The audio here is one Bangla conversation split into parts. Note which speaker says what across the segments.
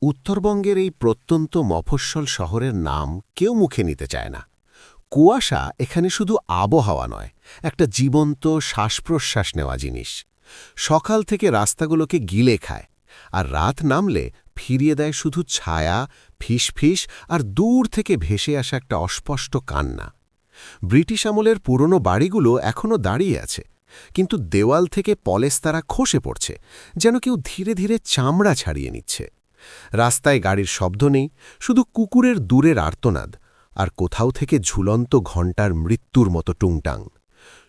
Speaker 1: উত্তরবঙ্গের এই প্রত্যন্ত মফস্বল শহরের নাম কেউ মুখে নিতে চায় না। কুয়াশা এখানে শুধু আবহাওয়া নয়, একটা জীবন্ত শ্বাসপ্রশ্বাস নেওয়া জিনিস। সকাল থেকে রাস্তাগুলোকে গিলে খায়, আর রাত নামলে ফিরিয়ে দেয় শুধু ছায়া, ফিসফিস আর দূর থেকে ভেসে আসা একটা অস্পষ্ট কান্না। ব্রিটিশ আমলের পুরনো বাড়িগুলো এখনও দাঁড়িয়ে আছে, কিন্তু দেওয়াল থেকে পলেস্তারা খসে পড়ছে, যেন কেউ ধীরে ধীরে চামড়া ছাড়িয়ে নিচ্ছে। রাস্তায় গাড়ির শব্দ নেই, শুধু কুকুরের দূরের আর্তনাদ, আর কোথাও থেকে ঝুলন্ত ঘণ্টার মৃত্যুর মতো টুংটাং।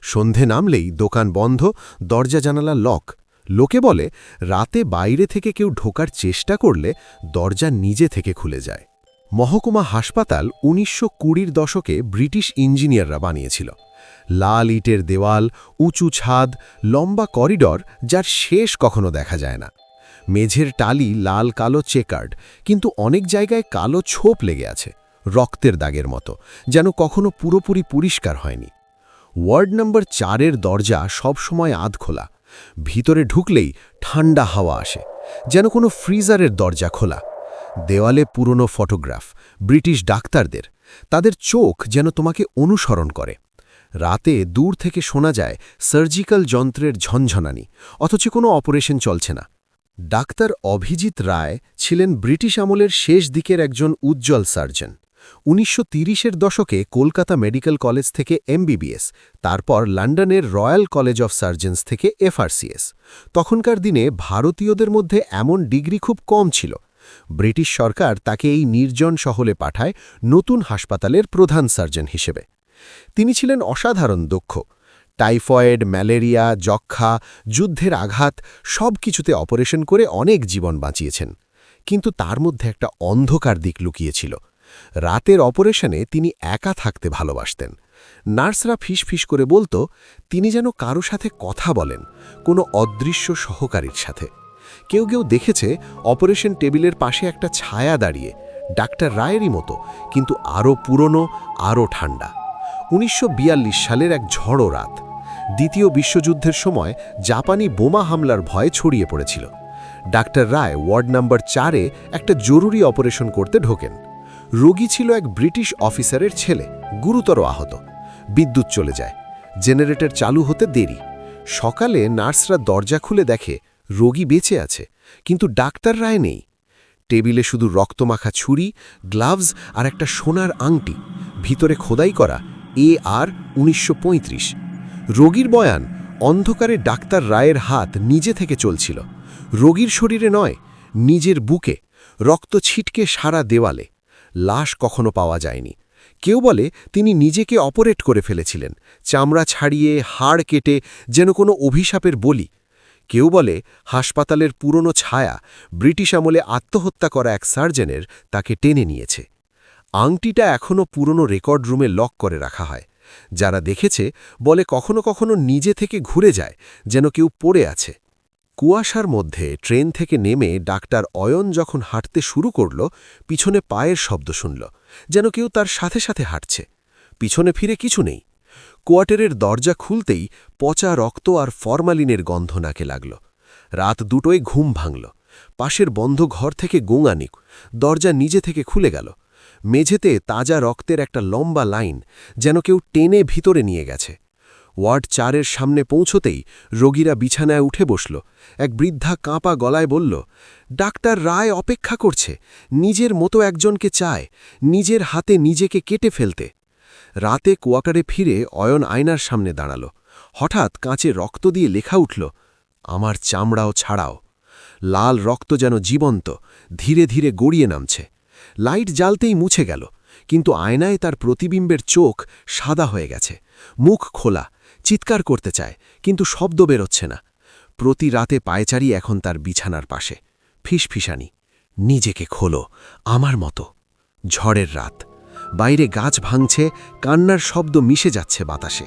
Speaker 1: সন্ধে নামলেই দোকান বন্ধ, দরজা জানালা লক। লোকে বলে রাতে বাইরে থেকে কেউ ঢোকার চেষ্টা করলে দরজা নিজে থেকে খুলে যায়। মহকুমা হাসপাতাল ১৯২০-র দশকে ব্রিটিশ ইঞ্জিনিয়াররা বানিয়েছিল। লাল ইটের দেওয়াল, উঁচু ছাদ, লম্বা করিডর, যার শেষ কখনো দেখা যায় না। মেঝের টালি লাল কালো চেকার্ড, কিন্তু অনেক জায়গায় কালো ছোপ লেগে আছে, রক্তের দাগের মতো, যেন কখনো পুরোপুরি পরিষ্কার হয়নি। ওয়ার্ড নম্বর ৪-এর দরজা সবসময় আধখোলা। ভিতরে ঢুকলেই ঠান্ডা হাওয়া আসে, যেন কোনো ফ্রিজারের দরজা খোলা। দেওয়ালে পুরনো ফটোগ্রাফ, ব্রিটিশ ডাক্তারদের, তাদের চোখ যেন তোমাকে অনুসরণ করে। রাতে দূর থেকে শোনা যায় সার্জিক্যাল যন্ত্রের ঝনঝনানি, অথচ কোনো অপারেশন চলছে না। ডাক্তার অভিজিৎ রায় ছিলেন ব্রিটিশ আমলের শেষ দিকের একজন উজ্জ্বল সার্জন। ১৯৩০-এর দশকে কলকাতা মেডিকেল কলেজ থেকে এমবিবিএস, তারপর লন্ডনের রয়্যাল কলেজ অফ সার্জনস থেকে এফআরসিএস। তখনকার দিনে ভারতীয়দের মধ্যে এমন ডিগ্রি খুব কম ছিল। ব্রিটিশ সরকার তাকে এই নির্জন শহরে পাঠায় নতুন হাসপাতালের প্রধান সার্জন হিসেবে। তিনি ছিলেন অসাধারণ দক্ষ। টাইফয়েড, ম্যালেরিয়া, যক্ষ্মা, যুদ্ধের আঘাত সব কিছুতে অপারেশন করে অনেক জীবন বাঁচিয়েছেন। কিন্তু তার মধ্যে একটা অন্ধকার দিক লুকিয়েছিল। রাতের অপারেশনে তিনি একা থাকতে ভালোবাসতেন। নার্সরা ফিসফিস করে বলতো তিনি যেন কারো সাথে কথা বলেন, কোনো অদৃশ্য সহকারীর সাথে। কেউ কেউ দেখেছে অপারেশন টেবিলের পাশে একটা ছায়া দাঁড়িয়ে, ডাক্তার রায়েরই মতো, কিন্তু আরও পুরনো, আরও ঠান্ডা। ১৯৪২ সালের এক ঝড়ো রাত। দ্বিতীয় বিশ্বযুদ্ধের সময় জাপানি বোমা হামলার ভয় ছড়িয়ে পড়েছিল। ডাক্তার রায় ওয়ার্ড নম্বর ৪-এ একটা জরুরি অপারেশন করতে ঢোকেন। রোগী ছিল এক ব্রিটিশ অফিসারের ছেলে, গুরুতর আহত। বিদ্যুৎ চলে যায়, জেনারেটর চালু হতে দেরি। সকালে নার্সরা দরজা খুলে দেখে রোগী বেঁচে আছে, কিন্তু ডাক্তার রায় নেই। টেবিলে শুধু রক্তমাখা ছুরি, গ্লাভস আর একটা সোনার আংটি, ভিতরে খোদাই করা AR ১৯৩৫। রোগীর বয়ান, অন্ধকারে ডাক্তার রায়ের হাত নিজে থেকে চলছিল। রোগীর শরীরে নয়, নিজের বুকে, রক্ত ছিটকে সারা দেওয়ালে। লাশ কখনো পাওয়া যায়নি। কেউ বলে তিনি নিজেকে অপারেট করে ফেলেছিলেন, চামড়া ছাড়িয়ে, হাড় কেটে, যেন কোনো অভিশাপের বলি। কেউ বলে হাসপাতালের পুরনো ছায়া, ব্রিটিশ আমলে আত্মহত্যা করা এক সার্জনের, তাকে টেনে নিয়েছে। আংটিটা এখনও পুরনো রেকর্ড রুমে লক করে রাখা হয়। যারা দেখেছে বলে কখনো কখনো নিজে থেকে ঘুরে যায়, যেন কেউ পড়ে আছে। কুয়াশার মধ্যে ট্রেন থেকে নেমে ডাক্তার অয়ন যখন হাঁটতে শুরু করল, পিছনে পায়ের শব্দ শুনল, যেন কেউ তার সাথে সাথে হাঁটছে। পিছনে ফিরে কিছু নেই। কোয়ার্টারের দরজা খুলতেই পচা রক্ত আর ফরমালিনের গন্ধ নাকে লাগল। রাত ২টোয় ঘুম ভাঙল। পাশের বন্ধ ঘর থেকে গোঙানি। দরজা নিজে থেকে খুলে গেল। মেঝেতে তাজা রক্তের একটা লম্বা লাইন, যেন কেউ টেনে ভিতরে নিয়ে গেছে। ওয়ার্ড ৪-এর সামনে পৌঁছতেই রোগীরা বিছানায় উঠে বসল। এক বৃদ্ধা কাঁপা গলায় বলল, ডাক্তার রায় অপেক্ষা করছে, নিজের মতো একজনকে চায়, নিজের হাতে নিজেকে কেটে ফেলতে। রাতে কোয়ার্টারে ফিরে অয়ন আয়নার সামনে দাঁড়াল। হঠাৎ কাঁচে রক্ত দিয়ে লেখা উঠল, আমার চামড়াও ছাড়াও। লাল রক্ত যেন জীবন্ত, ধীরে ধীরে গড়িয়ে নামছে। লাইট জ্বালতেই মুছে গেল, কিন্তু আয়নায় তার প্রতিবিম্বের চোখ সাদা হয়ে গেছে। মুখ খোলা, চিৎকার করতে চায়, কিন্তু শব্দ বেরোচ্ছে না। প্রতি রাতে পায়চারি এখন তার বিছানার পাশে। ফিসফিসানি, নিজেকে খোলো, আমার মতো। ঝড়ের রাত, বাইরে গাছ ভাঙছে, কান্নার শব্দ মিশে যাচ্ছে বাতাসে।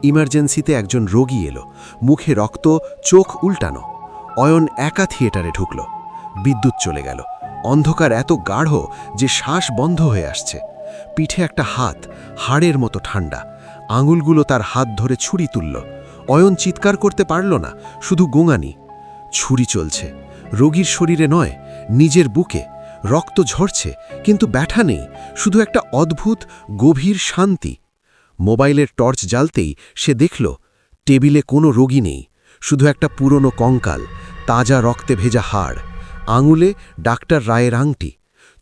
Speaker 1: ইমার্জেন্সিতে একজন রোগী এলো, মুখে রক্ত, চোখ উল্টানো। অয়ন একা থিয়েটারে ঢুকল। বিদ্যুৎ চলে গেল। অন্ধকার এত গাঢ় যে শ্বাস বন্ধ হয়ে আসছে। পিঠে একটা হাত, হাড়ের মতো ঠান্ডা। আঙুলগুলো তার হাত ধরে ছুরি তুলল। অয়ন চিৎকার করতে পারল না, শুধু গোঙানি। ছুরি চলছে, রোগীর শরীরে নয়, নিজের বুকে। রক্ত ঝরছে, কিন্তু ব্যথা নেই, শুধু একটা অদ্ভুত গভীর শান্তি। মোবাইলের টর্চ জ্বালতেই সে দেখল টেবিলে কোনো রোগী নেই, শুধু একটা পুরনো কঙ্কাল, তাজা রক্তে ভেজা হাড়, আঙুলে ডাক্তার রায়ের আংটি।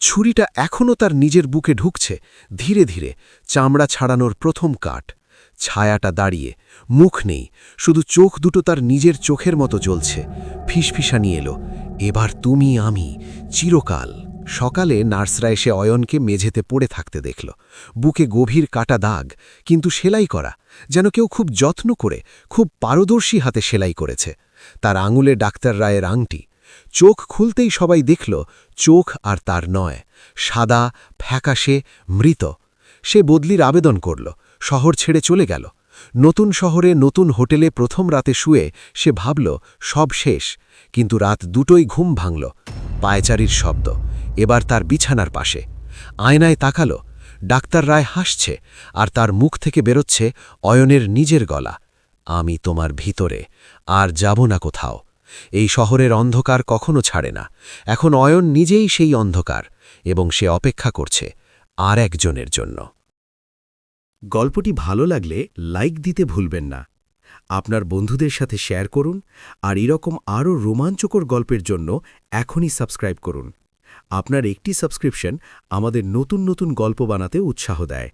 Speaker 1: ছুরিটা এখনও তার নিজের বুকে ঢুকছে, ধীরে ধীরে, চামড়া ছাড়ানোর প্রথম কাট। ছায়াটা দাঁড়িয়ে, মুখ নেই, শুধু চোখ দুটো তার নিজের চোখের মতো জ্বলছে। ফিসফিসানি এলো, এবার তুমি আমি, চিরকাল। সকালে নার্সরা এসে অয়নকে মেঝেতে পড়ে থাকতে দেখল। বুকে গভীর কাটা দাগ, কিন্তু সেলাই করা, যেন কেউ খুব যত্ন করে, খুব পারদর্শী হাতে সেলাই করেছে। তার আঙুলে ডাক্তার রায়ের আংটি। চোখ খুলতেই সবাই দেখল চোখ আর তার নয়, সাদা, ফ্যাকাশে, মৃত। সে বদলির আবেদন করল, শহর ছেড়ে চলে গেল। নতুন শহরে, নতুন হোটেলে প্রথম রাতে শুয়ে সে ভাবল সব শেষ, কিন্তু রাত দুটোই ঘুম ভাঙল। পায়চারির শব্দ, এবার তার বিছানার পাশে। আয়নায় তাকালো, ডাক্তার রায় হাসছে, আর তার মুখ থেকে বেরোচ্ছে অয়নের নিজের গলা, আমি তোমার ভিতরে, আর যাব না কোথাও। এই শহরের অন্ধকার কখনো ছাড়ে না। এখন অয়ন নিজেই সেই অন্ধকার, এবং সে অপেক্ষা করছে আর একজনের জন্য।
Speaker 2: গল্পটি ভালো লাগলে লাইক দিতে ভুলবেন না। আপনার বন্ধুদের সাথে শেয়ার করুন, আর এরকম আরও রোমাঞ্চকর গল্পের জন্য এখনই সাবস্ক্রাইব করুন। আপনার একটি সাবস্ক্রিপশন আমাদের নতুন নতুন গল্প বানাতে উৎসাহ দেয়।